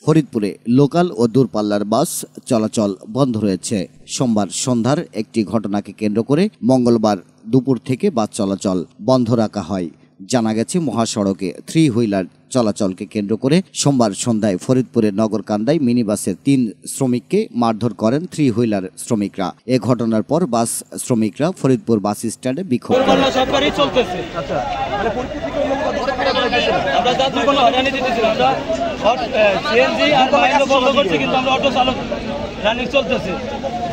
ফরিদপুরে লোকাল ও দূরপাল্লার বাস চলাচল বন্ধ রয়েছে। সোমবার সন্ধ্যার একটি ঘটনাকে কেন্দ্র করে মঙ্গলবার দুপুর থেকে বাস চলাচল বন্ধ রাখা হয়। জানা গেছে, মহাসড়কে 3 হুইলার চলাচলকে কেন্দ্র করে সোমবার সন্ধ্যায় ফরিদপুরের নগরকান্দায় মিনি বাসের 3 শ্রমিককে মারধর করেন 3 হুইলার শ্রমিকরা। এ ঘটনার পর বাস শ্রমিকরা ফরিদপুর বাস স্ট্যান্ডে বিক্ষোভ করেন।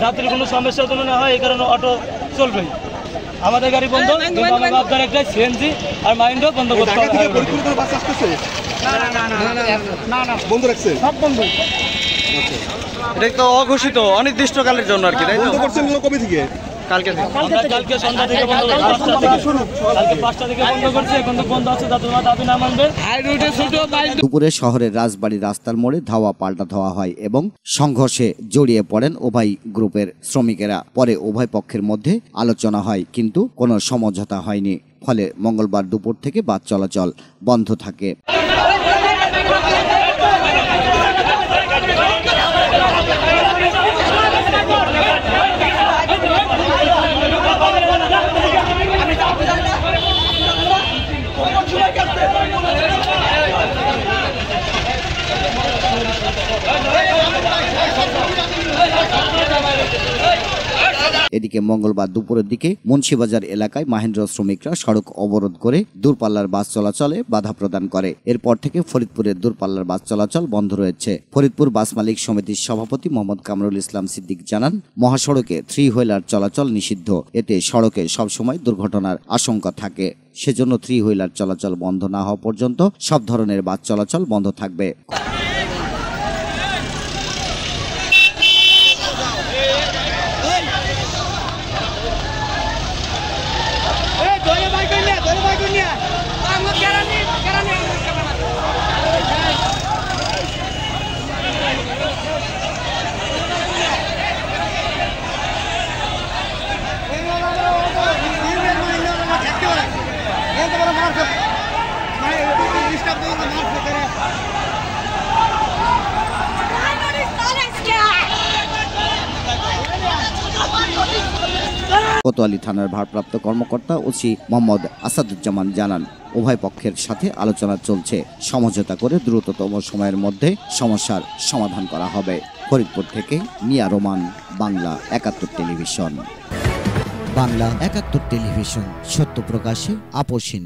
যাত্রীর কোনো সমস্যা যেন না হয় এই কারণে অটো চলবে। আমাদের গাড়ি বন্ধ, আপনার একটা সিএনজি আর মাইন্ডও বন্ধ করতে হবে। বন্ধ রাখছে, সব বন্ধ। এটা তো অঘোষিত অনির্দিষ্টকালের জন্য আর কি, তাই তো? বন্ধ করছেন কবে থেকে? কালকে সন্ধ্যা থেকে বন্ধ, কালকে 5টা থেকে বন্ধ করছে, এখন তো বন্ধ আছে, যাতে দাবি না মানবে। দুপুরে শহরের রাজবাড়ী রাস্তার মোড়ে ধাওয়া পাল্টা ধাওয়া হয় এবং সংঘর্ষে জড়িয়ে পড়েন উভয় গ্রুপের শ্রমিকেরা। পরে উভয় পক্ষের মধ্যে আলোচনা হয়, কিন্তু কোনো সমঝোতা হয়নি। ফলে মঙ্গলবার দুপুর থেকে বাস চলাচল বন্ধ থাকে। এদিকে মঙ্গলবার দুপুরের দিকে মুন্সিবাজার এলাকায় মাহেন্দ্র শ্রমিকরা সড়ক অবরোধ করে দূরপাল্লার বাস চলাচলে বাধা প্রদান করে। এরপর থেকে ফরিদপুরের দূরপাল্লার বাস চলাচল বন্ধ রয়েছে। ফরিদপুর বাস মালিক সমিতির সভাপতি মোহাম্মদ কামরুল ইসলাম সিদ্দিক জানান, মহাসড়কে 3 হুইলার চলাচল নিষিদ্ধ। এতে সড়কে সবসময় দুর্ঘটনার আশঙ্কা থাকে। সেজন্য 3 হুইলার চলাচল বন্ধ না হওয়া পর্যন্ত সব ধরনের বাস চলাচল বন্ধ থাকবে। কোতোয়ালি থানার ভারপ্রাপ্ত কর্মকর্তা ওসি মোহাম্মদ আসাদুজ্জামান জানান, উভয় পক্ষের সাথে আলোচনা চলছে। সমঝোতা করে দ্রুততম সময়ের মধ্যে সমস্যার সমাধান করা হবে। ফরিদপুর থেকে মিয়া রোমান, বাংলা 71 টেলিভিশন। বাংলা 71 টেলিভিশন, সত্য প্রকাশে আপোষহীন।